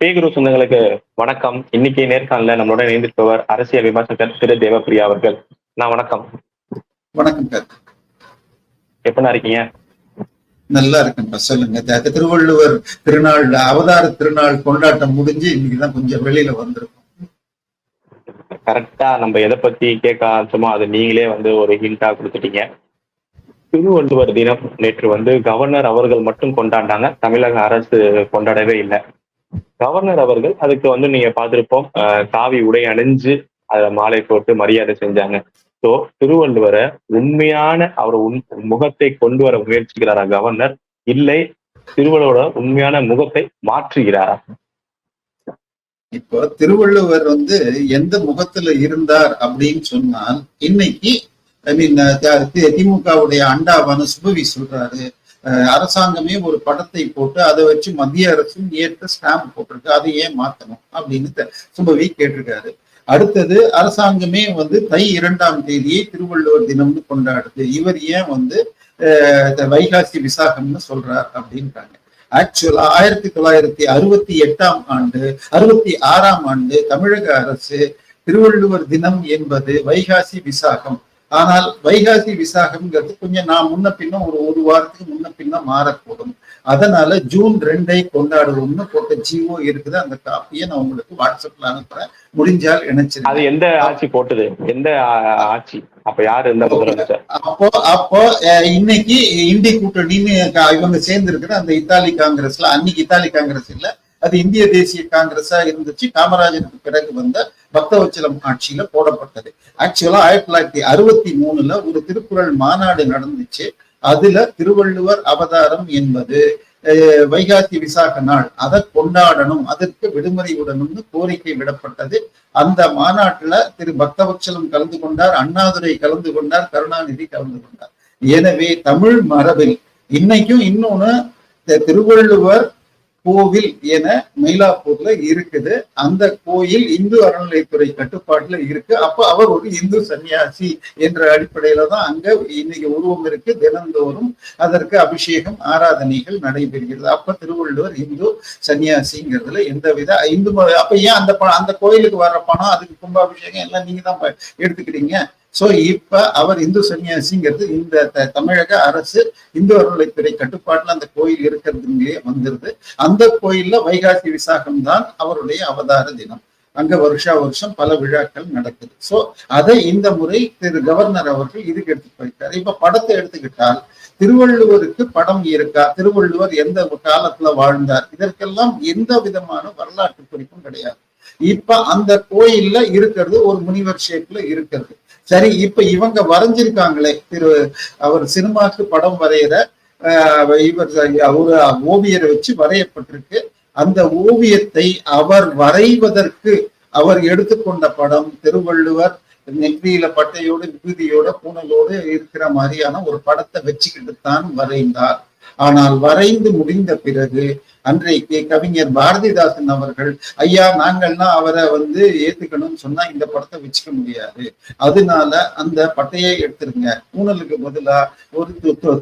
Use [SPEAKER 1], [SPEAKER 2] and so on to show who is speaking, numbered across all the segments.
[SPEAKER 1] பேகுரு சொந்தங்களுக்கு வணக்கம். இன்னைக்கு நேர்காணல நம்மளோட இணைந்திருப்பவர் அரசியல் விமர்சகர் திரு தேவப்பிரியா அவர்கள். நான் வணக்கம்.
[SPEAKER 2] வணக்கம் சார்.
[SPEAKER 1] எப்படின்னா இருக்கீங்க?
[SPEAKER 2] நல்லா இருக்குங்க. சொல்லுங்க. திருவள்ளுவர் திருநாள், அவதார திருநாள் கொண்டாட்டம் முடிஞ்சு இன்னைக்குதான் கொஞ்சம் வெளியில வந்திருக்கும்.
[SPEAKER 1] கரெக்டா நம்ம எதை பத்தி கேட்க ஆரம்பிச்சோமோ அது நீங்களே ஒரு ஹிண்டா கொடுத்துட்டீங்க. திருவள்ளுவர் தினம் நேற்று கவர்னர் அவர்கள் மட்டும் கொண்டாடினாங்க, தமிழக அரசு கொண்டாடவே இல்லை. கவர்னர் அவர்கள் அதுக்கு நீங்க பார்த்திருப்போம், காவி உடை அணிஞ்சு அதை மாலை போட்டு மரியாதை செஞ்சாங்க. ஸோ திருவள்ளுவரை உண்மையான அவர் முகத்தை கொண்டு வர முயற்சிக்கிறாரா கவர்னர், இல்லை திருவள்ளுவரோட உண்மையான முகத்தை மாற்றுகிறாரா?
[SPEAKER 2] இப்போ திருவள்ளுவர் எந்த முகத்துல இருந்தார் அப்படின்னு சொன்னால், இன்னைக்கு திமுகவுடைய அண்டாவான சுபவி சொல்றாரு, அரசாங்கமே ஒரு படத்தை போட்டு அதை வச்சு மத்திய அரசும் ஏற்ற ஸ்டாம்ப் போட்டிருக்கு, அதை ஏன் மாத்தணும் அப்படின்னு சுபவி கேட்டிருக்காரு. அடுத்தது, அரசாங்கமே தை 2ஆம் தேதியை திருவள்ளுவர் தினம்னு கொண்டாடுது, இவர் ஏன் வைகாசி விசாகம்னு சொல்றார் அப்படின்றாங்க. ஆக்சுவலா 1968ஆம் ஆண்டு 66ஆம் ஆண்டு தமிழக அரசு திருவள்ளுவர் தினம் என்பது வைகாசி விசாகம். ஆனால் வைகாசி விசாகம்ங்கிறது கொஞ்சம் நான் முன்ன பின்ன ஒரு வாரத்துக்கு முன்ன பின்ன மாறக்கூடும். அதனால ஜூன் 2 கொண்டாடுவோம்னு போட்ட ஜிஓ இருக்குது. அந்த காப்பியை நான் உங்களுக்கு வாட்ஸ்அப்ல அனுப்புறேன், முடிஞ்சால் இணைச்சிருக்கேன்.
[SPEAKER 1] அது எந்த ஆட்சி போட்டது? எந்த ஆட்சி? அப்ப யாரு இந்த முதலமைச்சர்?
[SPEAKER 2] அப்போ இன்னைக்கு இந்திய கூட்டணின்னு இவங்க சேர்ந்து இருக்கிற அந்த இத்தாலி காங்கிரஸ்ல, அன்னைக்கு இத்தாலி காங்கிரஸ் இல்ல, அது இந்திய தேசிய காங்கிரஸா இருந்துச்சு. காமராஜருக்கு பிறகு வந்த பக்தவச்சலம் ஆட்சியில போடப்பட்டது. ஆக்சுவலா 1963ல ஒரு திருக்குறள் மாநாடு நடந்துச்சு. அதுல திருவள்ளுவர் அவதாரம் என்பது வைகாசி விசாக நாள், அதை கொண்டாடணும், அதற்கு விடுமுறை விடணும்னு கோரிக்கை விடப்பட்டது. அந்த மாநாட்டுல திரு பக்தவச்சலம் கலந்து கொண்டார், அண்ணாதுரை கலந்து கொண்டார், கருணாநிதி கலந்து கொண்டார். எனவே தமிழ் மரபில் இன்னைக்கும் இன்னொன்னு திருவள்ளுவர் கோவில் என மயிலாப்பூர்ல இருக்குது. அந்த கோயில் இந்து அறநிலையத்துறை கட்டுப்பாட்டுல இருக்கு. அப்ப அவர் ஒரு இந்து சன்னியாசி என்ற அடிப்படையில தான் அங்க இன்னைக்கு உருவம் இருக்கு. தினந்தோறும் அதற்கு அபிஷேகம் ஆராதனைகள் நடைபெறுகிறது. அப்ப திருவள்ளுவர் இந்து சன்னியாசிங்கிறதுல எந்தவித இந்து அப்ப ஏன் அந்த கோயிலுக்கு வர்ற பணம், அதுக்கு கும்பாபிஷேகம் எல்லாம் நீங்க தான் எடுத்துக்கிறீங்க. சோ இப்ப அவர் இந்து சன்னியாசிங்கிறது இந்த தமிழக அரசு இந்து அறநிலையத்துறை கட்டுப்பாட்டுல அந்த கோயில் இருக்கிறதுலயே வந்துருது. அந்த கோயில்ல வைகாசி விசாகம் தான் அவருடைய அவதார தினம். அங்க வருஷம் பல விழாக்கள் நடக்குது. சோ அதை இந்த முறை திரு கவர்னர் அவர்கள் இதுக்கு எடுத்து போயிருக்காரு. இப்ப படத்தை எடுத்துக்கிட்டால் திருவள்ளுவருக்கு படம் இருக்கா, திருவள்ளுவர் எந்த காலத்துல வாழ்ந்தார், இதற்கெல்லாம் எந்த விதமான வரலாற்று குறிப்பும் கிடையாது. இப்ப அந்த கோயில்ல இருக்கிறது ஒரு முனிவர் ஷேப்ல இருக்கிறது. சரி, இப்ப இவங்க வரைஞ்சிருக்காங்களே, அவர் சினிமாக்கு படம் வரைகிற இவர் ஒரு ஓவியரை வச்சு வரையப்பட்டிருக்கு. அந்த ஓவியத்தை அவர் வரைவதற்கு அவர் எடுத்துக்கொண்ட படம் திருவள்ளுவர் நெற்றியில பட்டையோடு விபூதியோட பூனலோடு இருக்கிற மாதிரியான ஒரு படத்தை வச்சுக்கிட்டு தான் வரைந்தார். ஆனால் வரைந்து முடிந்த பிறகு அன்றைக்கு கவிஞர் பாரதிதாசன் அவர்கள், ஐயா நாங்கள்னா அவரை ஏத்துக்கணும்னு சொன்னா இந்த படத்தை வச்சுக்க முடியாது, அதனால அந்த பட்டையை எடுத்துருங்க, பூனலுக்கு பதிலா ஒரு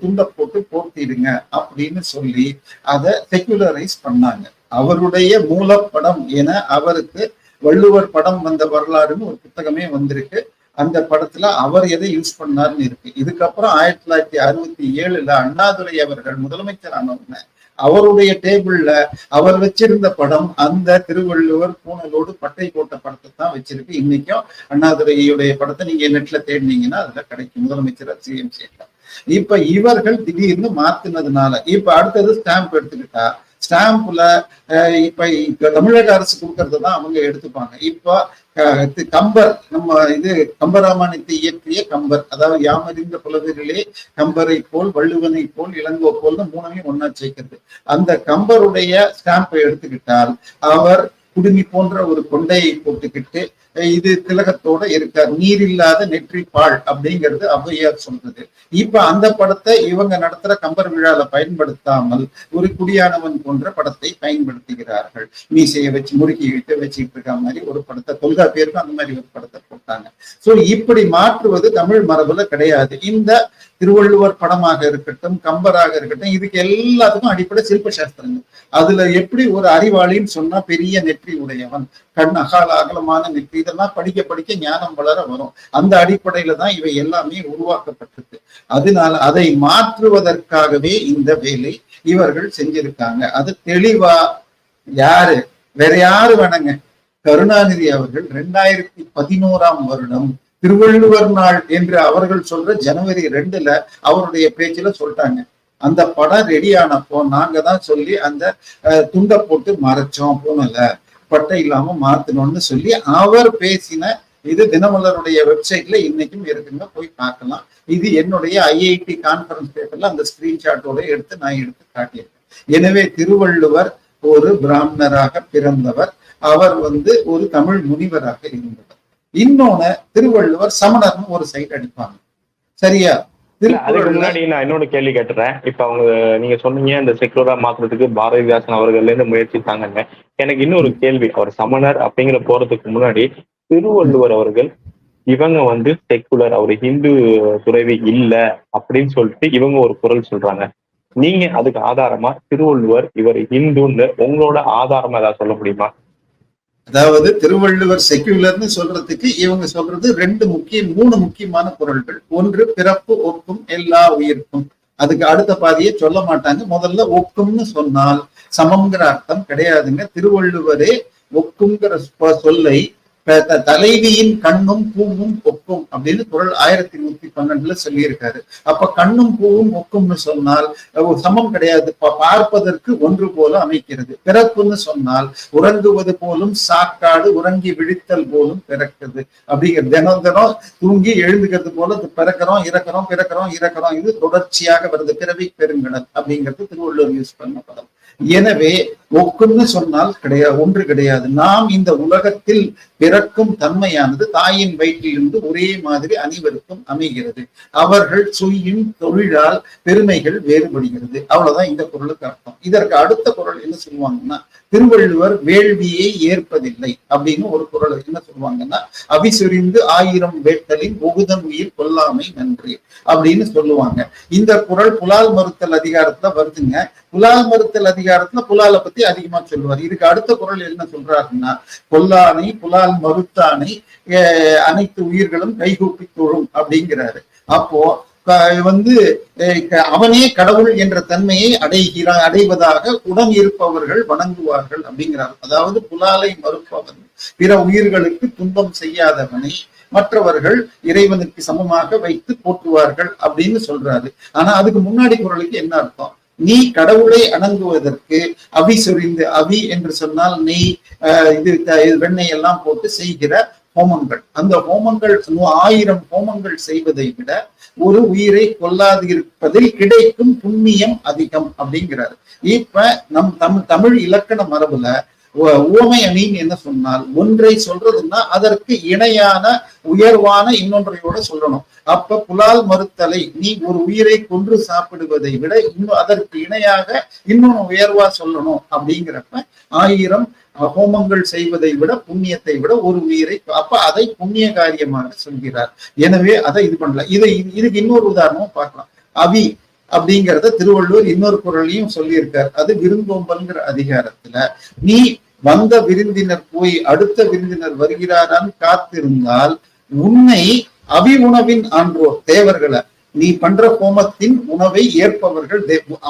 [SPEAKER 2] துண்டை போட்டு போர்த்திடுங்க அப்படின்னு சொல்லி அதை செக்குலரைஸ் பண்ணாங்க. அவருடைய மூலப்படம் என அவருக்கு வள்ளுவர் படம் வந்த வரலாறுன்னு ஒரு புத்தகமே வந்திருக்கு. அந்த படத்துல அவர் எதை யூஸ் பண்ணார்னு இருக்கு. இதுக்கப்புறம் 1967ல அண்ணாதுரை அவர்கள் முதலமைச்சர் ஆனவுடனே அவருடைய டேபிள்ல அவர் வச்சிருந்த படம் அந்த திருவள்ளுவர் பூனலோடு பட்டை போட்ட படத்தை தான் வச்சிருக்கு. இன்னைக்கும் அண்ணாதுரையுடைய படத்தை நீங்க நெட்ல தேடினீங்கன்னா அதுல கிடைக்கும், முதலமைச்சர் சிஎம்சில. இப்ப இவர்கள் திடீர்னு மாத்தினதுனால இப்ப அடுத்தது ஸ்டாம்ப் எடுத்துக்கிட்டா, ஸ்டாம்ப்ல இப்ப தமிழக அரசு கொடுக்கறது தான் அவங்க எடுத்துப்பாங்க. இப்ப கம்பர், நம்ம கம்பராமாயணத்தை இயற்றிய கம்பர், அதாவது யாமறிந்த புலவர்களே கம்பரை போல் வள்ளுவனை போல் இளங்கோ போல் மூணையும் ஒன்னா சேர்க்கிறது. அந்த கம்பருடைய ஸ்டாம்பை எடுத்துக்கிட்டால் அவர் குடுமி போன்ற ஒரு கொண்டையை போட்டுக்கிட்டு இது திலகத்தோட இருக்கார், நீர் இல்லாத நெற்றி பால் அப்படிங்கிறது ஔவையார் சொல்றது. இப்ப அந்த படத்தை இவங்க நடத்துற கம்பர் விழால பயன்படுத்தாமல் ஒரு குடியானவன் போன்ற படத்தை பயன்படுத்துகிறார்கள். மீசையை வச்சு முறுக்கி விட்டு வச்சுக்கிட்டு இருக்க மாதிரி ஒரு படத்தை, தொல்காப்பியருக்கும் அந்த மாதிரி ஒரு படத்தை போட்டாங்க. சோ இப்படி மாற்றுவது தமிழ் மரபுல கிடையாது. இந்த திருவள்ளுவர் படமாக இருக்கட்டும், கம்பராக இருக்கட்டும், இதுக்கு எல்லாத்துக்கும் அடிப்படை சில்ப சாஸ்திரங்கள். அதுல எப்படி ஒரு அறிவாளின்னு சொன்னா பெரிய நெற்றி உடையவன், கண் அகலமான நெற்றி, இதெல்லாம் படிக்க படிக்க ஞானம் வளர வரும். அந்த அடிப்படையில தான் இவை எல்லாமே உருவாக்கப்பட்டிருக்கு. அதனால அதை மாற்றுவதற்காகவே இந்த வேலை இவர்கள் செஞ்சிருக்காங்க. அது தெளிவா யாரு வேற யாரு வேணாங்க, கருணாநிதி அவர்கள் 2011 திருவள்ளுவர் நாள் என்று அவர்கள் சொல்ற ஜனவரி 2 அவருடைய பேச்சுல சொல்லிட்டாங்க. அந்த படம் ரெடி ஆனப்போ நாங்க தான் சொல்லி அந்த துண்டை போட்டு மறைச்சோம், பூனல பட்டை இல்லாம மாத்தணும்னு சொல்லி அவர் பேசின இது தினமலருடைய வெப்சைட்ல இன்னைக்கும் இருக்குங்க, போய் பார்க்கலாம். இது என்னுடைய IIT கான்பரன்ஸ் பேப்பர்ல அந்த ஸ்கிரீன்ஷாட்டோட நான் எடுத்து காட்டியிருக்கேன். எனவே திருவள்ளுவர் ஒரு பிராமணராக பிறந்தவர், அவர் ஒரு தமிழ் முனிவராக இருந்தவர். இன்னொன்னு, திருவள்ளுவர் சமணர்னு ஒரு சைட் அடிப்பாங்க, சரியா?
[SPEAKER 1] அதுக்கு முன்னாடி நான் இன்னொரு கேள்வி கேட்டுறேன். இப்ப நீங்க சொன்னீங்க இந்த செக்குலரா மாத்துறதுக்கு பாரதிதாசன் அவர்கள்ல இருந்து முயற்சித்தாங்க. எனக்கு இன்னொரு கேள்வி, அவர் சமணர் அப்படிங்கிற போறதுக்கு முன்னாடி திருவள்ளுவர் அவர்கள் இவங்க செக்குலர், அவர் ஹிந்து துறவி இல்ல அப்படின்னு சொல்லிட்டு இவங்க ஒரு குரல் சொல்றாங்க. நீங்க அதுக்கு ஆதாரமா திருவள்ளுவர் இவர் ஹிந்துன்னு உங்களோட ஆதாரமா ஏதாவது சொல்ல முடியுமா?
[SPEAKER 2] அதாவது திருவள்ளுவர் செக்யூலர்னு சொல்றதுக்கு இவங்க சொல்றது 3 முக்கியமான குறள்கள். ஒன்று, பிறப்பு ஒக்கும் எல்லா உயிர்க்கும். அதுக்கு அடுத்த பாதியை சொல்ல மாட்டாங்க. முதல்ல ஒக்கும்னு சொன்னால் சமம்ங்கிற அர்த்தம் கிடையாதுங்க. திருவள்ளுவரே ஒக்குங்கிற சொல்லை தலைவியின் கண்ணும் பூவும் ஒக்கும் அப்படின்னு குறள் 1112 சொல்லியிருக்காரு. அப்ப கண்ணும் பூவும் ஒக்கும்னு சொன்னால் சமம் கிடையாது, பார்ப்பதற்கு ஒன்று போல அமைக்கிறது. பிறப்புன்னு சொன்னால் உறங்குவது போலும் சாக்காடு உறங்கி விழித்தல் போலும் பிறக்குது அப்படிங்கிறது. தினம் தினம் தூங்கி எழுந்துக்கிறது போல பிறக்கிறோம் இறக்கிறோம் பிறக்கிறோம் இறக்கிறோம், இது தொடர்ச்சியாக வருது. பிறவி பெருங்கடல் அப்படிங்கிறது திருவள்ளுவர் யூஸ் பண்ண பதம். எனவே ஒக்குன்னு சொன்னால் ஒன்று கிடையாது. நாம் இந்த உலகத்தில் பிறக்கும் தன்மையானது தாயின் வயிற்றிலிருந்து ஒரே மாதிரி அனைவருக்கும் அமைகிறது. அவர்கள் சுயின் தொழிலால் பெருமைகள் வேறுபடுகிறது. அவ்வளவுதான் இந்த குறளுக்கு அர்த்தம். இதற்கு அடுத்த குறள் என்ன சொல்லுவாங்கன்னா, திருவள்ளுவர் வேள்வியை ஏற்பதில்லை அப்படின்னு ஒரு குறள் என்ன சொல்லுவாங்கன்னா, அவிசுரிந்து 1000 வேட்டலின் ஒகுதன் உயிர் கொல்லாமை நன்று அப்படின்னு சொல்லுவாங்க. இந்த குறள் புலால் மறுத்தல் அதிகாரத்துல வருதுங்க. புலால் மறுத்தல் அதிகாரத்துல புலாலை பத்தி அதிகமா சொல்லுவார். இதுக்கு அடுத்த குறள் என்ன சொல்றாருன்னா, கொல்லானை புலால் மறுத்தானை அனைத்து உயிர்களும் கைகூப்பி தொழும் அப்படிங்கிறாரு. அப்போ அவனே கடவுள் என்ற தன்மையை அடைவதாக உடன் இருப்பவர்கள் வணங்குவார்கள் அப்படிங்கிறார். அதாவது புலாலை மறுப்பவன் பிற உயிர்களுக்கு துன்பம் செய்யாதவனை மற்றவர்கள் இறைவனுக்கு சமமாக வைத்து போற்றுவார்கள் அப்படின்னு சொல்றாரு. ஆனா அதுக்கு முன்னாடி குறளுக்கு என்ன அர்த்தம்? நீ கடவுளை அணங்குவதற்கு அவி சொரிந்து, அவி என்று சொன்னால் நெய், வெண்ணெய் எல்லாம் போட்டு செய்கிற ஹோமங்கள். அந்த ஹோமங்கள் 1000 ஹோமங்கள் செய்வதை விட ஒரு உயிரை கொல்லாது இருப்பதில் கிடைக்கும் புண்ணியம் அதிகம் அப்படிங்கிறாரு. இப்ப நம் தமிழ் இலக்கண மரபுல உவமை அணின்னு என்ன சொன்னால், ஒன்றை சொல்றதுன்னா அதற்கு இணையான உயர்வான இன்னொன்றையோட சொல்லணும். அப்ப புலால் மறுத்தலை, நீ ஒரு உயிரை கொன்று சாப்பிடுவதை விட இன்னும் அதற்கு இணையாக இன்னொன்னு உயர்வா சொல்லணும் அப்படிங்கிறப்ப 1000 ஹோமங்கள் செய்வதை விட புண்ணியத்தை விட ஒரு உயிரை, அப்ப அதை புண்ணிய காரியமாக சொல்கிறார். எனவே அதை இது பண்ணல. இதுக்கு இன்னொரு உதாரணமும் பார்க்கலாம். அவி அப்படிங்கிறத திருவள்ளுவர் இன்னொரு குறளையும் சொல்லியிருக்கார். அது விருந்தோம்பல்ங்கிற அதிகாரத்துல, நீ வந்த விருந்தினர் போய் அடுத்த விருந்தினர் வருகிறாரான்னு காத்திருந்தால் உன்னை அவி உணவின் ஆன்றோர் தேவர்களை, நீ பண்ற ஹோமத்தின் உணவை ஏற்பவர்கள்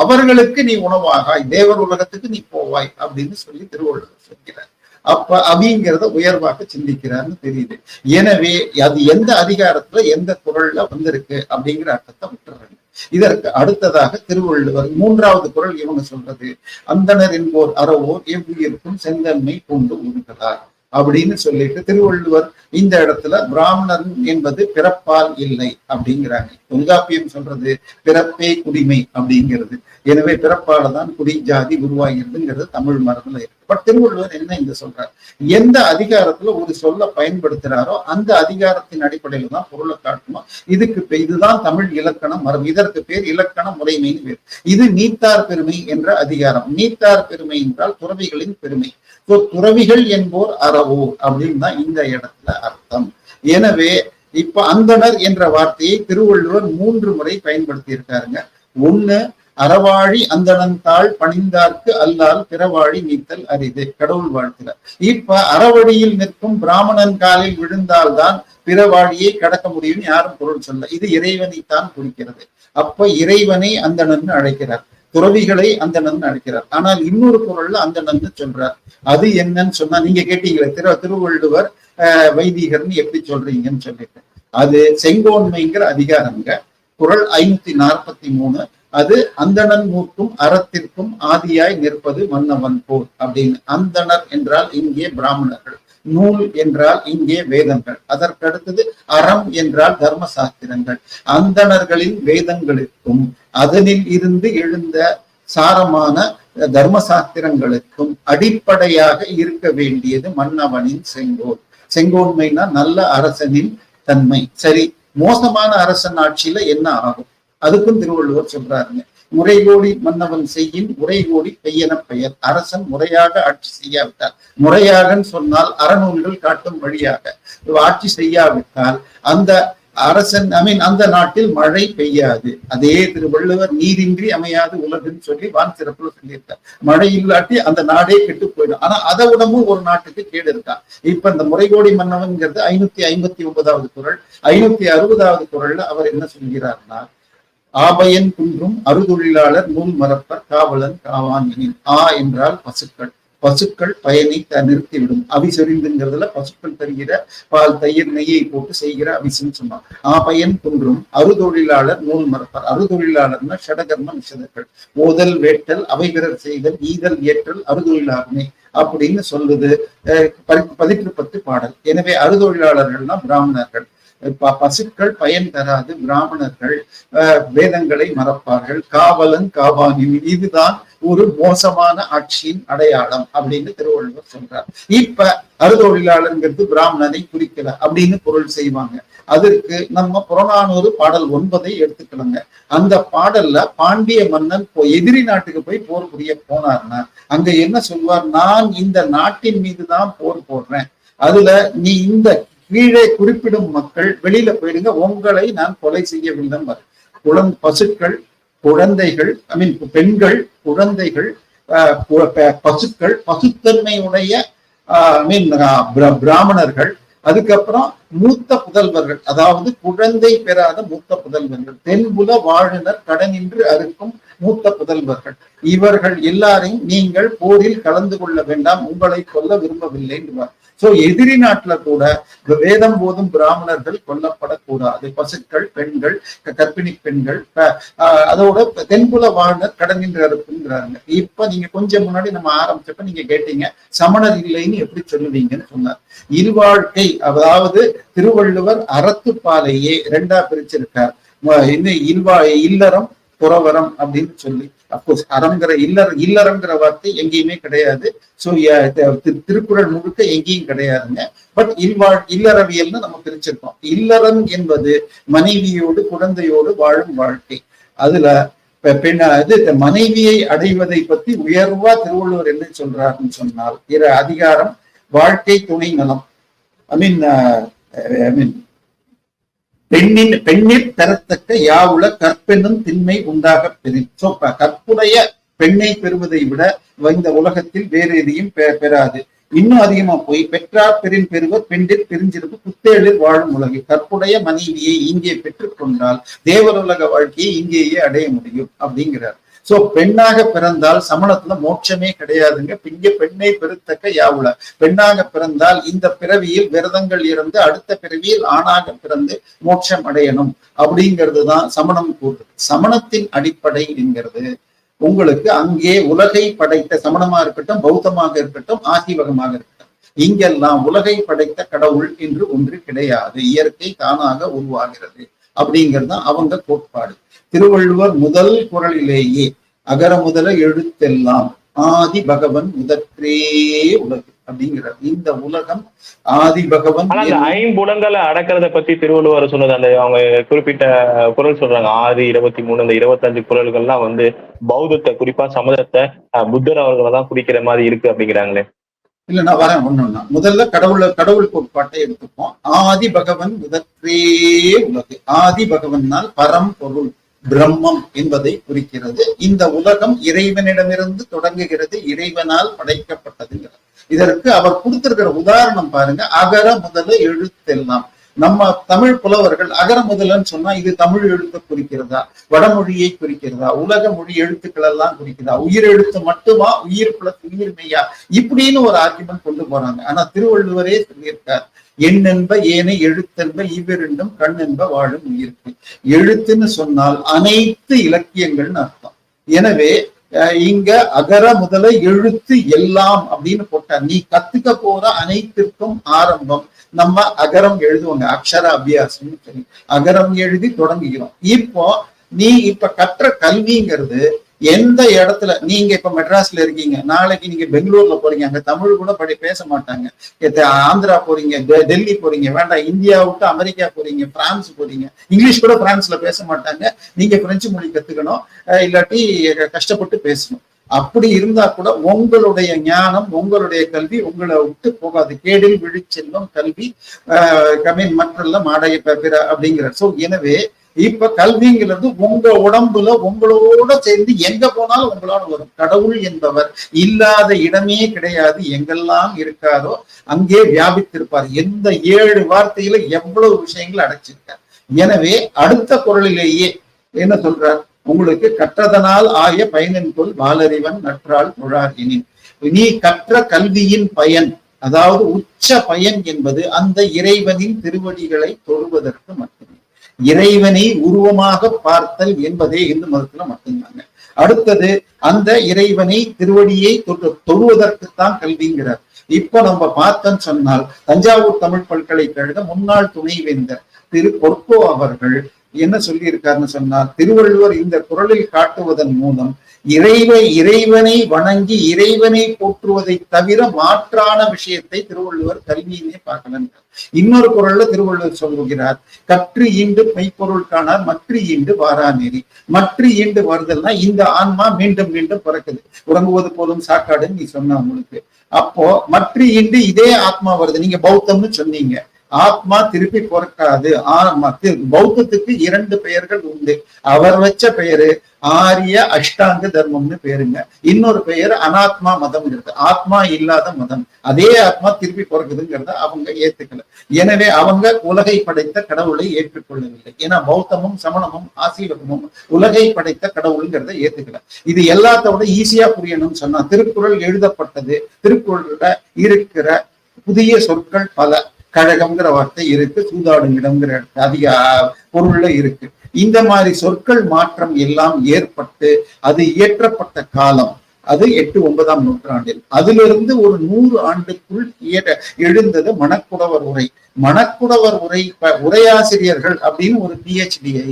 [SPEAKER 2] அவர்களுக்கு நீ உணவாகாய், தேவர் உலகத்துக்கு நீ போவாய் அப்படின்னு சொல்லி திருவள்ளுவர் சொல்கிறார். அப்ப அவிங்கிறத உயர்வாக சிந்திக்கிறார்னு தெரியுது. எனவே அது எந்த அதிகாரத்துல எந்த குறள்ல வந்திருக்கு அப்படிங்கிற அர்த்தத்தை விட்டுறாங்க. இதற்கு அடுத்ததாக திருவள்ளுவர் 3வது குறள் இவங்க சொல்றது, அந்தணர் என்போர் அறவோர் எவ்வுயிருக்கும் செந்தன்மை கொண்டு உருகிறார் அப்படின்னு சொல்லிட்டு திருவள்ளுவர் இந்த இடத்துல பிராமணன் என்பது பிறப்பால் இல்லை அப்படிங்கிறாங்க. தொல்காப்பியம் சொல்றது பிறப்பே குடிமை அப்படிங்கிறது. எனவே பிறப்பால தான் குடி ஜாதி உருவாகிறதுங்கிறது தமிழ் மரபுல இருக்கு. பட் திருவள்ளுவர் என்ன இந்த சொல்றார், எந்த அதிகாரத்துல ஒரு சொல்ல பயன்படுத்துறாரோ அந்த அதிகாரத்தின் அடிப்படையில தான் பொருளை காட்டணும். இதுதான் தமிழ் இலக்கண மரபு. இதற்கு பேர் இலக்கண முறைமைன்னு பேர். இது நீத்தார் பெருமை என்ற அதிகாரம். நீத்தார் பெருமை என்றால் துறவிகளின் பெருமை. துறவிகள் என்போர் அறவோர் அப்படின்னு தான் இந்த இடத்துல அர்த்தம். எனவே இப்ப அந்தணர் என்ற வார்த்தையை திருவள்ளுவர் 3 முறை பயன்படுத்தி இருக்காருங்க. ஒண்ணு, அறவாழி அந்தணந்தாள் பணிந்தார்க்கு அல்லால் பிறவாழி நீத்தல் அரிது, கடவுள் வாழ்த்துல. இப்ப அறவழியில் நிற்கும் பிராமணன் காலில் விழுந்தால்தான் பிறவாழியை கடக்க முடியும்னு யாரும் பொருள் சொல்ல. இது இறைவனைத்தான் குறிக்கிறது. அப்ப இறைவனை அந்தணன் அழைக்கிறார், துறவிகளை அந்தணன் அழைக்கிறார். ஆனால் இன்னொரு பொருள்ல அந்தணன் சொல்றார். அது என்னன்னு சொன்னா, நீங்க கேட்டீங்களே திருவள்ளுவர் வைதிகர்னு எப்படி சொல்றீங்கன்னு சொல்லிட்டு, அது செங்கோன்மைங்கிற அதிகாரங்க. குறள் 543. அது அந்தணன் மூக்கும் அறத்திற்கும் ஆதியாய் நிற்பது மன்னவன் போல் அப்படின்னு. அந்தணர் என்றால் இங்கே பிராமணர்கள், நூல் என்றால் இங்கே வேதங்கள், அதற்கடுத்தது அறம் என்றால் தர்ம சாஸ்திரங்கள். அந்தணர்களின் வேதங்களுக்கும் அதனில் இருந்து எழுந்த சாரமான தர்ம சாஸ்திரங்களுக்கும் அடிப்படையாக இருக்க வேண்டியது மன்னவனின் செங்கோல். செங்கோன்மைனா நல்ல அரசனின் தன்மை. சரி, மோசமான அரசன் ஆட்சியில என்ன ஆகும்? அதுக்கும் திருவள்ளுவர் சொல்றாருங்க. முறைகோடி மன்னவன் செய்யின் உரைகோடி பெய்யன பெயர். அரசன் முறையாக ஆட்சி செய்யாவிட்டால், முறையாகன்னு சொன்னால் அறநூல்கள் காட்டும் வழியாக ஆட்சி செய்யாவிட்டால் அந்த அரசன் அந்த நாட்டில் மழை பெய்யாது. அதே திருவள்ளுவர் நீரின்றி அமையாது உலகுன்னு சொல்லி வான் சிறப்புல சொல்லியிருக்கார். மழை இல்லாட்டி அந்த நாடே கெட்டு போயிடும். ஆனா அதை விடவும் ஒரு நாட்டுக்கு கேடு இருக்கா. இப்ப இந்த முறைகோடி மன்னவன்கிறது 559வது குறள். 560வது குறள்ல அவர் என்ன சொல்கிறார்னா, ஆபயன் குன்றும் அறுதொழிலாளர் நூல் மறப்பர் காவலன் காவான் எனின். என்றால் பசுக்கள். பசுக்கள் பயனை நிறுத்திவிடும். அவிசொரிந்துங்கிறதுல பசுக்கள் தருகிற பால், தயிர், நெய்யை போட்டு செய்கிற அவிசுன்னு சொன்னான். ஆபயன் குன்றும் அறுதொழிலாளர் நூல் மறப்பர். அறுதொழிலாளர்னா ஷடகர்ம நிஷதர்கள். ஓதல், வேட்டல், அவைபிறர் செய்தல், ஈதல், ஏற்றல் அறுதொழிலாளனே அப்படின்னு சொல்லுது 18 பாடல். எனவே அறுதொழிலாளர்கள்னா பிராமணர்கள். பசுக்கள் பயன் தராது, பிராமணர்கள் வேதங்களை மறப்பார்கள், காவலன் காவானி. இதுதான் ஒரு மோசமான ஆட்சியின் அடையாளம் அப்படின்னு திருவள்ளுவர் சொல்றார். இப்ப அறுதொழிலாளர்ங்கிறது பிராமணனை குறிக்கல அப்படின்னு பொருள் செய்வாங்க. அதற்கு நம்ம புறநானூறு பாடல் 9 எடுத்துக்கலாங்க. அந்த பாடல்ல பாண்டிய மன்னன் எதிரி நாட்டுக்கு போய் போர் புரிய போனார்னா அங்க என்ன சொல்வார்? நான் இந்த நாட்டின் மீதுதான் போர் போடுறேன், அதுல நீ இந்த கீழே குறிப்பிடும் மக்கள் வெளியில போயிடுங்க, உங்களை நான் கொலை செய்யவில்லை. பசுக்கள், குழந்தைகள், பெண்கள், குழந்தைகள், பசுக்கள், பசுத்தன்மையுடைய பிராமணர்கள், அதுக்கப்புறம் மூத்த புதல்வர்கள், அதாவது குழந்தை பெறாத மூத்த புதல்வர்கள், தென்புல வாழினர் கடனின்று அறுக்கும் மூத்த புதல்வர்கள், இவர்கள் எல்லாரையும் நீங்கள் போரில் கலந்து கொள்ள வேண்டாம், உங்களை கொல்ல விரும்பவில்லை என்றார். சோ எதிரி நாட்டுல கூட வேதம் போதும் பிராமணர்கள் கொல்லப்படக்கூடாது. பசுக்கள், பெண்கள், கர்ப்பிணி பெண்கள், அதோட தென்புல வாழ்னர் கடனின்று அறுப்புங்கிறாங்க. இப்ப நீங்க கொஞ்சம் முன்னாடி நம்ம ஆரம்பிச்சப்ப நீங்க கேட்டீங்க சமணர் இல்லைன்னு எப்படி சொல்லுவீங்கன்னு சொன்னார். இல்வாழ்க்கை, அதாவது திருவள்ளுவர் அறத்துப்பாலையே 2ஆ பிரிச்சிருக்கார். இல்லறம், துறவரம் அப்படின்னு சொல்லி. அப்கோர்ஸ் அறங்கிற இல்லறங்கிற வார்த்தை எங்கேயுமே கிடையாது. சோ திருக்குறள் முழுக்க எங்கேயும் கிடையாதுங்க. பட் இல்லறவியல்னு நம்ம பிரிச்சிருக்கோம். இல்லறம் என்பது மனைவியோடு குழந்தையோடு வாழும் வாழ்க்கை. அதுல மனைவியை அடைவதை பத்தி உயர்வா திருவள்ளுவர் என்ன சொல்றாருன்னு சொன்னால், அதிகாரம் வாழ்க்கை துணை நலம். பெண்ணிற் பெறத்தக்க யாவுல கற்பெனும் திண்மை உண்டாக பெறும். கற்புடைய பெண்ணை பெறுவதை விட இந்த உலகத்தில் வேறு எதையும் பெறாது. இன்னும் அதிகமா போய் பெற்றார் பெரின் பெறுவர் பெண்டிற் பெருஞ்சிறப்பு புத்தேளில் வாழும் உலகில். கற்புடைய மனைவியை இங்கே பெற்றுக் கொண்டால் தேவருலக வாழ்க்கையை இங்கேயே அடைய முடியும் அப்படிங்கிறார். சோ பெண்ணாக பிறந்தால் சமணத்துல மோட்சமே கிடையாதுங்க. இங்க பெண்ணை பெருத்தக்க யாவுல, பெண்ணாக பிறந்தால் இந்த பிறவியில் விரதங்கள் இருந்து அடுத்த பிறவியில் ஆணாக பிறந்து மோட்சம் அடையணும் அப்படிங்கிறது தான் சமணம் கூறுது. சமணத்தின் அடிப்படை என்கிறது உங்களுக்கு அங்கே உலகை படைத்த, சமணமா இருக்கட்டும், பௌத்தமாக இருக்கட்டும், ஆசீவகமாக இருக்கட்டும், இங்கெல்லாம் உலகை படைத்த கடவுள் என்று ஒன்று கிடையாது. இயற்கை தானாக உருவாகிறது அப்படிங்கிறது தான் அவங்க கோட்பாடு. திருவள்ளுவர் முதல் குறளிலேயே அகர முதல எழுத்தெல்லாம் ஆதி பகவன் முதற்றே உலகு அப்படிங்கிறார். இந்த உலகம் ஆதி பகவன்.
[SPEAKER 1] ஐம்புலங்களை அடக்கிறத பத்தி திருவள்ளுவர் சொன்னது அந்த அவங்க குறிப்பிட்ட குறள் சொல்றாங்க. 6, 23, அந்த 25 குறள்கள்லாம் பௌத்தத்தை, குறிப்பா சமதத்தை, புத்தர் அவர்களை தான் குறிக்கிற மாதிரி இருக்கு அப்படிங்கிறாங்களே.
[SPEAKER 2] இல்ல நான் வரேன் ஒன்னொன்னா. முதல்ல கடவுள் கோட்பாட்டை எடுத்துப்போம். ஆதி பகவன் முதற்றே உலகு. ஆதி பகவனால் பரம் பொருள் பிரம்மம் என்பதை குறிக்கிறது. இந்த உலகம் இறைவனிடமிருந்து தொடங்குகிறது, இறைவனால் படைக்கப்பட்டதுங்கிறது. இதற்கு அவர் கொடுத்திருக்கிற உதாரணம் பாருங்க. அகர முதல எழுத்தெல்லாம். நம்ம தமிழ் புலவர்கள் அகர முதலன்னு சொன்னா இது தமிழ் எழுத்தை குறிக்கிறதா, வடமொழியை குறிக்கிறதா, உலக மொழி எழுத்துக்கள் எல்லாம் குறிக்கிறதா, உயிர் எழுத்து மட்டுமா, உயிர் பிளஸ் உயிர் மெய்யா, இப்படின்னு ஒரு ஆர்குமெண்ட் கொண்டு போறாங்க. ஆனா திருவள்ளுவரே சொல்லியிருக்கார், எண்ணென்ப ஏனை எழுத்தென்ப இவ்விரண்டும் கண் என்ப வாழும் உயிருக்கு. எழுத்துன்னு சொன்னால் அனைத்து இலக்கியங்கள்னு அர்த்தம். எனவே இங்க அகர முதல எழுத்து எல்லாம் அப்படின்னு போட்டா நீ கத்துக்க போற அனைத்திற்கும் ஆரம்பம் நம்ம அகரம் எழுதுவாங்க, அக்ஷர அபியாசம் சரி, அகரம் எழுதி தொடங்குகிறோம். இப்போ நீ இப்ப கற்ற கல்விங்கிறது எந்த இடத்துல, நீங்க இப்ப மெட்ராஸ்ல இருக்கீங்க, நாளைக்கு நீங்க பெங்களூர்ல போறீங்க, அங்க தமிழ் கூட பேச மாட்டாங்க. ஆந்திரா போறீங்க, டெல்லி போறீங்க, வேண்டாம் இந்தியா விட்டு அமெரிக்கா போறீங்க, பிரான்ஸ் போறீங்க, இங்கிலீஷ் கூட பிரான்ஸ்ல பேச மாட்டாங்க. நீங்க பிரெஞ்சு மொழி கத்துக்கணும், இல்லாட்டி கஷ்டப்பட்டு பேசணும். அப்படி இருந்தா கூட உங்களுடைய ஞானம், உங்களுடைய கல்வி உங்களை விட்டு போகாது. கேடில் விழிச்செல்வம் கல்வி மற்றெல்லாம் ஆடைய பிற அப்படிங்கிற. சோ எனவே இப்ப கல்விங்கிறது உங்க உடம்புல உங்களோட சேர்ந்து எங்க போனாலும் உங்களோட வரும். கடவுள் என்பவர் இல்லாத இடமே கிடையாது, எங்கெல்லாம் இருக்காரோ அங்கே வியாபித்திருப்பார். எந்த 7 வார்த்தையில எவ்வளவு விஷயங்கள் அடைச்சிருக்கார். எனவே அடுத்த குறளிலேயே என்ன சொல்றார், உங்களுக்கு கற்றதனால் ஆய பயனின்கொள் வாலறிவன் நற்றால் தொழார் எனின். நீ கற்ற கல்வியின் பயன், அதாவது உச்ச பயன் என்பது அந்த இறைவனின் திருவடிகளை தொழுவதற்கு மட்டுமே. இறைவனை உருவமாக பார்த்தல் என்பதே இந்து மதத்துல மட்டும்தாங்க. அடுத்தது அந்த இறைவனை திருவடியை தொழுவதற்குத்தான் கல்விங்கிறார். இப்ப நம்ம பார்த்தோன்னு சொன்னால் தஞ்சாவூர் தமிழ் பல்கலைக்கழக முன்னாள் துணைவேந்தர் திரு பொற்கோ அவர்கள் என்ன சொல்லி இருக்காருன்னு சொன்னால், திருவள்ளுவர் இந்த குறளில் காட்டுவதன் மூலம் இறைவனை வணங்கி இறைவனை போற்றுவதை தவிர மாற்றான விஷயத்தை திருவள்ளுவர் கல்வியிலே பார்க்கலன்னு. இன்னொரு குறள்ல திருவள்ளுவர் சொல்லுகிறார், கற்று ஈண்டு மெய்ப்பொருள் காணார் மற்ற ஈண்டு வாரா நெறி. மற்ற ஈண்டு வருதல்னா இந்த ஆன்மா மீண்டும் மீண்டும் பிறக்குது, உறங்குவது போதும் சாக்காடுன்னு நீ சொன்ன உங்களுக்கு. அப்போ மற்ற ஈண்டு இதே ஆத்மா வருது. நீங்க பௌத்தம்னு சொன்னீங்க, ஆத்மா திருப்பி பிறக்காது. பௌத்தத்துக்கு 2 பெயர்கள் உண்டு. அவர் வச்ச பெயரு ஆரிய அஷ்டாங்க தர்மம்னு பேருங்க. இன்னொரு பெயர் அனாத்மா மதம் இருக்கு, ஆத்மா இல்லாத மதம். அதே ஆத்மா திருப்பி பிறக்குதுங்கிறத அவங்க ஏத்துக்கல. எனவே அவங்க உலகை படைத்த கடவுளை ஏற்றுக்கொள்ளவில்லை. ஏன்னா பௌத்தமும் சமணமும் ஆசீவகமும் உலகை படைத்த கடவுளுங்கிறத ஏத்துக்கல. இது எல்லாத்தோட ஈஸியா புரியணும்னு சொன்னா, திருக்குறள் எழுதப்பட்டது, திருக்குறள்ல இருக்கிற புதிய சொற்கள் பல. கழகம்ங்கிற வார்த்தை இருக்கு, சூதாடும் இடம்ங்கிற அதிக பொருள்ல இருக்கு. இந்த மாதிரி சொற்கள் மாற்றம் எல்லாம் ஏற்பட்டு அது இயற்றப்பட்ட காலம் அது 8-9ஆம் நூற்றாண்டில். அதிலிருந்து ஒரு 100 ஆண்டுக்குள் எழுந்தது மணக்குடவர் உரை. மணக்குடவர் உரை உரையாசிரியர்கள் அப்படின்னு ஒரு PhD-ஐ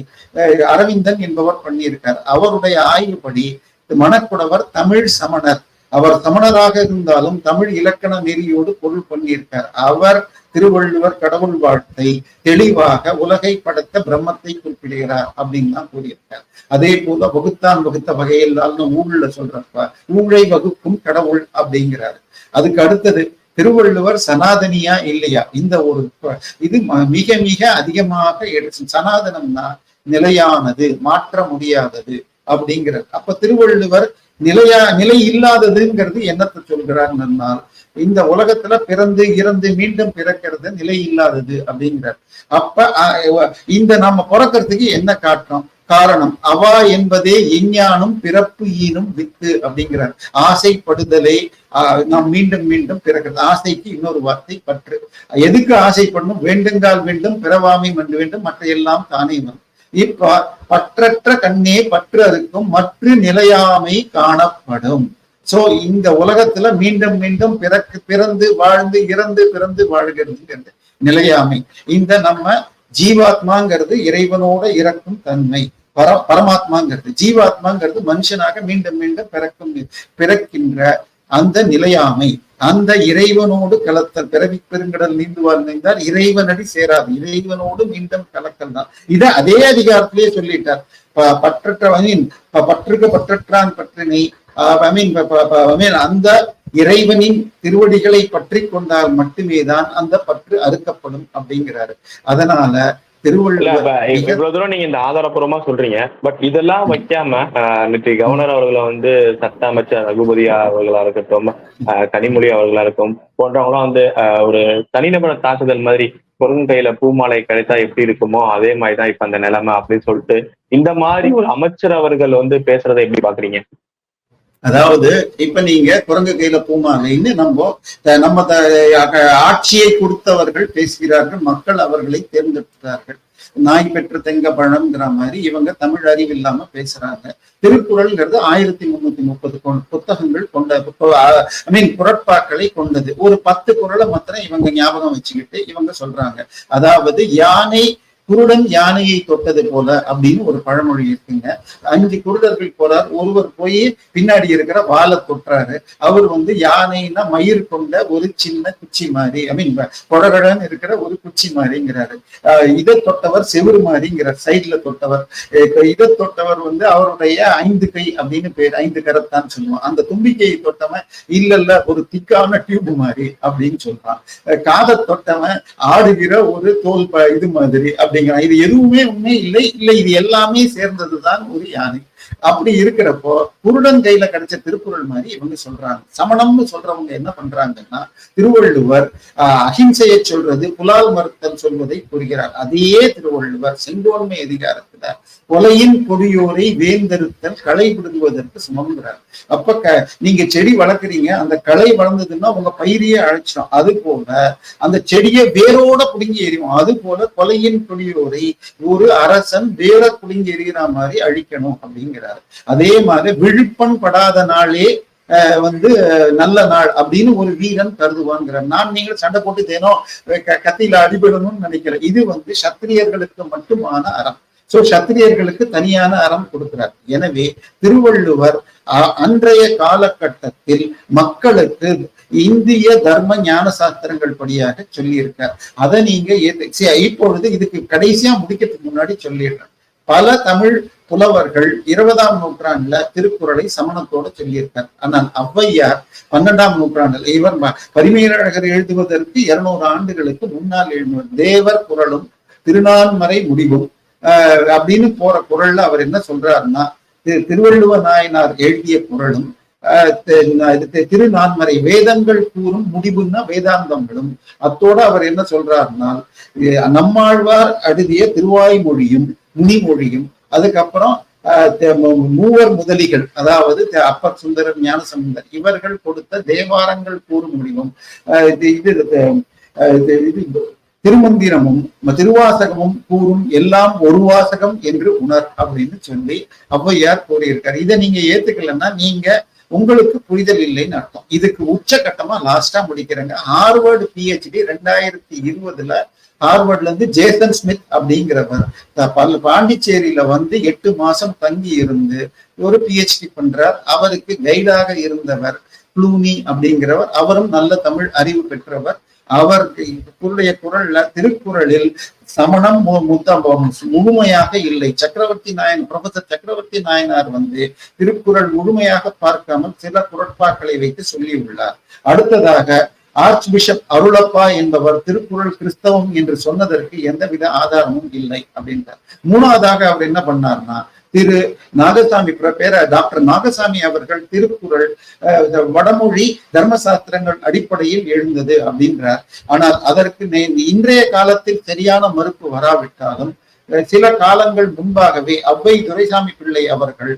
[SPEAKER 2] அரவிந்தன் என்பவர் பண்ணியிருக்கார். அவருடைய ஆய்வுப்படி மணக்குடவர் தமிழ் சமணர். அவர் சமணராக இருந்தாலும் தமிழ் இலக்கண நெறியோடு பொருள் பண்ணியிருக்கார். அவர் திருவள்ளுவர் கடவுள் வாழ்த்தை தெளிவாக உலகை படைத்த பிரம்மத்தை குறிப்பிடுகிறார் அப்படின்னு தான் கூறியிருக்கார். அதே போல வகுத்தான் வகுத்த வகையில்லால்னு ஊழல சொல்றப்ப ஊழை வகுக்கும் கடவுள் அப்படிங்கிறாரு. அதுக்கு அடுத்தது திருவள்ளுவர் சனாதனியா இல்லையா, இந்த ஒரு இது மிக மிக அதிகமாக எடுத்து. சனாதனம்னா நிலையானது, மாற்ற முடியாதது அப்படிங்கிறது. அப்ப திருவள்ளுவர் நிலை இல்லாததுங்கிறது என்னத்தை சொல்கிறார்னா, இந்த உலகத்துல பிறந்து இறந்து மீண்டும் பிறக்கிறது நிலை இல்லாதது அப்படிங்கிறார். அப்ப இந்த நம்ம பிறக்கிறதுக்கு என்ன காரணம், அவா என்பதே எஞ்ஞானும் பிறப்பு ஈனும் வித்து அப்படிங்கிறார். ஆசைப்படுதலே நாம் மீண்டும் மீண்டும் பிறக்கிறது. ஆசைக்கு இன்னொரு வார்த்தை பற்று. எதுக்கு ஆசைப்படணும், வேண்டுங்கால் வேண்டும் பிறவாமை வந்து வேண்டும் மற்ற எல்லாம் தானே வரும். இப்ப பற்றற்ற கண்ணே பற்று அறுக்கும் மற்ற நிலையாமை காணப்படும். சோ இந்த உலகத்துல மீண்டும் மீண்டும் பிறந்து வாழ்ந்து இறந்து பிறந்து வாழ்கிறது நிலையாமை. இந்த நம்ம ஜீவாத்மாங்கிறது இறைவனோட இறக்கும் தன்மை, பரமாத்மாங்கிறது. ஜீவாத்மாங்கிறது மனுஷனாக மீண்டும் மீண்டும் பிறக்கின்ற அந்த நிலையாமை, அந்த இறைவனோடு கலத்தல். பிறவி பெருங்கடல் நீந்துவார் நீந்தார் இறைவனடி சேராது, இறைவனோடு மீண்டும் கலத்தல் தான். இதை அதே அதிகாரத்திலேயே சொல்லிட்டார். பற்றுக்க பற்றற்றான் பற்றினை ஐ மீன் அந்த இறைவனின் திருவடிகளை பற்றி கொண்டால் மட்டுமே தான் அந்த பற்று அறுக்கப்படும் அப்படிங்கிறாரு. அதனால திருவள்ளுவர்
[SPEAKER 1] இவ்வளவு தூரம் நீங்க இந்த ஆதாரப்பூர்வமா சொல்றீங்க. பட் இதெல்லாம் வைக்காம நேற்று கவர்னர் அவர்களை வந்து சட்ட அமைச்சர் ரகுபதி அவர்களா இருக்கட்டும், கனிமொழி அவர்களா இருக்கும் போன்றவங்களாம் வந்து ஒரு தனிநபர தாக்குதல் மாதிரி பொருள் கையில பூமாலை கிடைத்தா எப்படி இருக்குமோ அதே மாதிரிதான் இப்ப அந்த நிலைமை அப்படின்னு சொல்லிட்டு இந்த மாதிரி ஒரு அமைச்சர் அவர்கள் வந்து பேசுறதை எப்படி பாக்குறீங்க?
[SPEAKER 2] அதாவது இப்ப நீங்க குரங்கு கையில பூமாலைன்னு நம்ம ஆட்சியை கொடுத்தவர்கள் பேசுகிறார்கள், மக்கள் அவர்களை தேர்ந்தெடுக்கிறார்கள். நாய் பெற்ற தெங்க பழம்ங்கிற மாதிரி இவங்க தமிழ் அறிவு இல்லாம பேசுறாங்க. திருக்குறள்ங்கிறது 1330 புத்தகங்கள் கொண்ட குறட்பாக்களை கொண்டது. ஒரு 10 குறளை மாத்திரம் இவங்க ஞாபகம் வச்சுக்கிட்டு இவங்க சொல்றாங்க. அதாவது யானை குருடன் யானையை தொட்டது போல அப்படின்னு ஒரு பழமொழி இருக்குங்க. 5 குருடர்கள் போறார், ஒருவர் போய் பின்னாடி இருக்கிற வாழை தொட்டுறாரு. அவர் வந்து யானைன்னா மயிர் கொண்ட ஒரு சின்ன குச்சி மாதிரி, கொடகடன்னு இருக்கிற ஒரு குச்சி மாதிரிங்கிறாரு. இதை தொட்டவர் செவுரு மாதிரிங்கிறார், சைட்ல தொட்டவர். இதை தொட்டவர் வந்து அவருடைய 5 கை அப்படின்னு பேர், 5 கரத்தான் சொல்லுவான். அந்த தும்பிக்கையை தொட்டவன் இல்ல ஒரு திக்கான டியூப் மாதிரி அப்படின்னு சொல்றான். காதை தொட்டவன் ஆடுகிற ஒரு தோல் இது மாதிரி அப்படிங்கிறான். இது எதுவுமே உண்மை இல்லை, இது எல்லாமே சேர்ந்ததுதான் ஒரு யானை. அப்படி இருக்கிறப்போ குருடன் கையில கிடைச்ச திருக்குறள் மாதிரி இவங்க சொல்றாங்க. சமணம்னு சொல்றவங்க என்ன பண்றாங்கன்னா, திருவள்ளுவர் அஹிம்சையை சொல்றது, புலால் மறுத்தல் சொல்வதை கூறுகிறார். அதே திருவள்ளுவர் செங்கோன்மை அதிகாரத்துல கொலையின் கொடியோரை வேந்தறுத்தல் களை பிடுங்குவதற்கு சமம்ங்கிறார். அப்ப நீங்க செடி வளர்க்குறீங்க, அந்த களை வளர்ந்ததுன்னா உங்க பயிரையே அழைச்சிடும். அது போல அந்த செடியை வேரோட பிடுங்கி எறியும். அது போல கொலையின் கொடியோரை ஒரு அரசன் வேற பிடுங்கி எறிகிற மாதிரி அழிக்கணும் அப்படிங்கிறார். அதே மாதிரி விழுப்பம் படாத நாளே வந்து நல்ல நாள் அப்படின்னு ஒரு வீரன் கருதுவான்கிறார். நீங்கள் சண்டை போட்டு தேனோ கத்தியில அடிபடணும்னு நினைக்கிறேன். இது வந்து சத்திரியர்களுக்கு மட்டுமான அறம். சோ சத்திரியர்களுக்கு தனியான அறம் கொடுக்கிறார். எனவே திருவள்ளுவர் அன்றைய காலகட்டத்தில் மக்களுக்கு இந்திய தர்ம ஞான சாஸ்திரங்கள் படியாக சொல்லியிருக்கார். அதை நீங்க இப்பொழுது இதுக்கு கடைசியா முடிக்கிறதுக்கு முன்னாடி சொல்லிடுறேன். பல தமிழ் புலவர்கள் 20ஆம் நூற்றாண்டுல திருக்குறளை சமணத்தோட சொல்லியிருக்கார். ஆனால் ஔவையார் 12ஆம் நூற்றாண்டுல, இவர் பரிமேலழகர் எழுதுவதற்கு 200 ஆண்டுகளுக்கு முன்னால் எழுதுவார். தேவர் குறளும் திருநான்மறை முடிவும் அப்படின்னு போற குறள்ல அவர் என்ன சொல்றாருன்னா, திருவள்ளுவ நாயனார் எழுதிய குறளும் திருநான்மறை வேதங்கள் கூறும் முடிவுன்னா வேதாந்தங்களும், அத்தோட அவர் என்ன சொல்றாருன்னா நம்மாழ்வார் எழுதிய திருவாய்மொழியும் முனிமொழியும், அதுக்கப்புறம் மூவர் முதலிகள் அதாவது அப்பர் சுந்தரர் ஞானசம்பந்தர் இவர்கள் கொடுத்த தேவாரங்கள் கூறும் முடிவும், திருமந்திரமும் திருவாசகமும் கூறும் எல்லாம் ஒரு வாசகம் என்று உணர் அப்படின்னு சொல்லி ஔவையார் கூறியிருக்காரு. இதை நீங்க ஏத்துக்கலன்னா நீங்க உங்களுக்கு புரிதல் இல்லைன்னு அர்த்தம். இதுக்கு உச்சகட்டமா லாஸ்டா முடிக்கிறேங்க. ஹார்வர்டு PhD 2020 ஹார்வர்ட்ல இருந்து ஜேசன் ஸ்மித் அப்படிங்கிறவர் பாண்டிச்சேரியில வந்து 8 மாசம் தங்கி இருந்து ஒரு PhD பண்றார். அவருக்கு கைடாக இருந்தவர் ப்ளூனி அப்படிங்கிறவர். அவரும் நல்ல தமிழ் அறிவு பெற்றவர். அவருக்கு குரல்ல திருக்குறளில் சமணம் முழுமையாக இல்லை. ப்ரொஃபசர் சக்கரவர்த்தி நாயனார் வந்து திருக்குறள் முழுமையாக பார்க்காமல் சில குரட்பாக்களை வைத்து சொல்லியுள்ளார். அடுத்ததாக ஆர்ச் பிஷப் அருளப்பா என்பவர் திருக்குறள் கிறிஸ்தவம் என்று சொன்னதற்கு எந்தவித ஆதாரமும் இல்லை அப்படின்றார். மூணாவதாக அவர் என்ன பண்ணார்னா, திரு நாகசாமி பேர டாக்டர் நாகசாமி அவர்கள் திருக்குறள் வடமொழி தர்மசாஸ்திரங்கள் அடிப்படையில் எழுந்தது அப்படின்றார். ஆனால் அதற்கு இன்றைய காலத்தில் சரியான மறுப்பு வராவிட்டாலும் சில காலங்கள் முன்பாகவே ஔவை துரைசாமி பிள்ளை அவர்கள்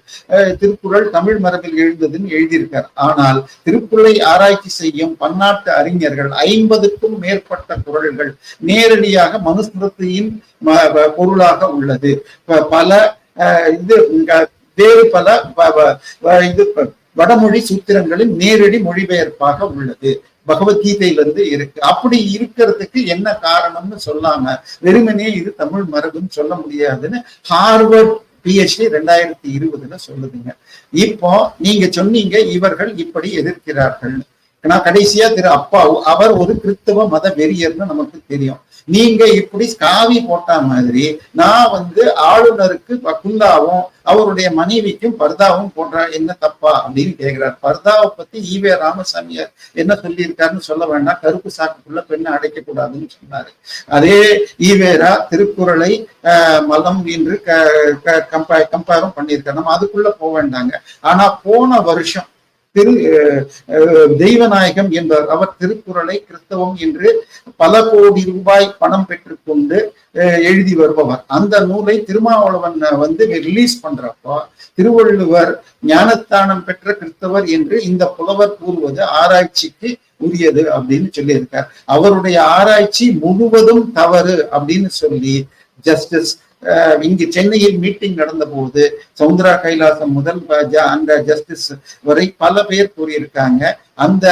[SPEAKER 2] திருக்குறள் தமிழ் மரபில் எழுந்ததுன்னு எழுதியிருக்கார். ஆனால் திருக்குறளை ஆராய்ச்சி செய்யும் பன்னாட்டு அறிஞர்கள் 50க்கும் மேற்பட்ட குறள்கள் நேரடியாக மனுஸ்மிருதியின் பொருளாக உள்ளது. பல வேறு பல வடமொழி சூத்திரங்களின் நேரடி மொழிபெயர்ப்பாக உள்ளது. பகவத்கீதையிலிருந்து இருக்கு. அப்படி இருக்கிறதுக்கு என்ன காரணம்னு சொல்லாம வெறுமனே இது தமிழ் மரபுன்னு சொல்ல முடியாதுன்னு ஹார்வர்ட் PhD 2020 சொல்லுதுங்க. இப்போ நீங்க சொன்னீங்க இவர்கள் இப்படி எதிர்க்கிறார்கள். நான் கடைசியா திரு அப்பாவு, அவர் ஒரு கிறிஸ்தவ மத வெறியர்னு நமக்கு தெரியும். நீங்க இப்படி காவி போட்ட மாதிரி நான் வந்து ஆளுநருக்கு குல்லாவும் அவருடைய மனைவிக்கும் பர்தாவும் போடுற என்ன தப்பா அப்படின்னு கேட்கிறார். பர்தாவை பத்தி ஈவே ராமசாமியார் என்ன சொல்லியிருக்காருன்னு சொல்ல வேண்டாம். கருப்பு சாக்குக்குள்ள பெண்ணை அடைக்க கூடாதுன்னு சொன்னாரு. அதே ஈவேரா திருக்குறளை மதம் என்று கம்பேரும் பண்ணியிருக்காரு. நம்ம அதுக்குள்ள போக வேண்டாங்க. ஆனா போன வருஷம் தெய்வநாயகம் என்பவர், அவர் திருக்குறளை கிறிஸ்தவம் என்று பல கோடி ரூபாய் பணம் பெற்றுக்கொண்டு எழுதி வருபவர். அந்த நூலை திருமாவளவன் வந்து ரிலீஸ் பண்றப்போ திருவள்ளுவர் ஞானஸ்தானம் பெற்ற கிறிஸ்தவர் என்று இந்த புலவர் கூறுவது ஆராய்ச்சிக்கு உரியது அப்படின்னு சொல்லியிருக்கார். அவருடைய ஆராய்ச்சி முழுவதும் தவறு அப்படின்னு சொல்லி ஜஸ்டிஸ் இங்கு சென்னையில் மீட்டிங் நடந்த போது சவுந்தரா கைலாசம் முதல் அந்த ஜஸ்டிஸ் வரை பல பேர் கூறியிருக்காங்க. அந்த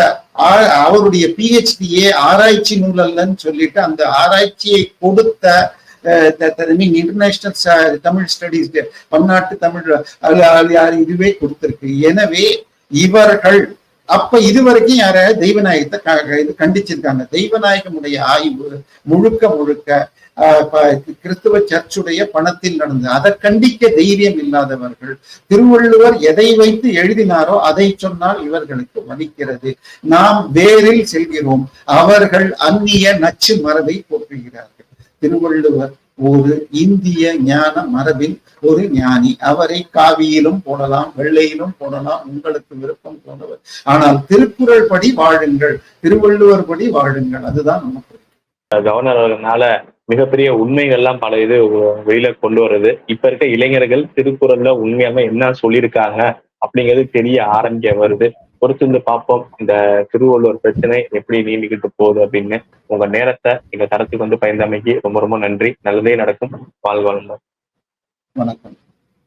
[SPEAKER 2] அவருடைய PhD ஆராய்ச்சி நூல் அல்லன்னு சொல்லிட்டு அந்த ஆராய்ச்சியை கொடுத்த இன்டர்நேஷனல் தமிழ் ஸ்டடீஸ் பன்னாட்டு தமிழ் இதுவே கொடுத்திருக்கு. எனவே இவர்கள் அப்ப இதுவரைக்கும் யாராவது தெய்வநாயகத்தை கண்டிச்சிருக்காங்க. தெய்வநாயகமுடைய ஆய்வு முழுக்க கிறிஸ்துவ சர்ச்சுடைய பணத்தில் நடந்தது. அதை கண்டிக்க தைரியம் இல்லாதவர்கள் திருவள்ளுவர் எதை வைத்து எழுதினாரோ அதை சொன்னால் இவர்களுக்கு வலிக்கிறது. நாம் வேரில் செல்கிறோம், அவர்கள் அந்நிய நச்சு மரபை போற்றுகிறார்கள். திருவள்ளுவர் ஒரு இந்திய ஞான மரபில் ஒரு ஞானி. அவரை காவியிலும் போடலாம், வெள்ளையிலும் போடலாம், உங்களுக்கு விருப்பம் போனவர். ஆனால் திருக்குறள் படி வாழுங்கள், திருவள்ளுவர் படி வாழுங்கள். அதுதான் நமக்கு.
[SPEAKER 1] கவர்னர் அவர்களால மிகப்பெரிய உண்மைகள்லாம் பல இது வெளியில கொண்டு வருது. இப்ப இருக்க இளைஞர்கள் திருக்குறள்ல உண்மையாம என்ன சொல்லியிருக்காங்க அப்படிங்கிறது தெரிய ஆரம்பிக்க வருது. பொறுத்திருந்து பார்ப்போம் இந்த திருவள்ளுவர் பிரச்சனை எப்படி நீண்டிக்கிட்டு போகுது அப்படின்னு. உங்க நேரத்தை எங்க தரத்துக்கு வந்து பயந்தமைக்கு ரொம்ப ரொம்ப நன்றி. நல்லதே நடக்கும். வாழ்வாழ்ந்த.
[SPEAKER 2] வணக்கம்.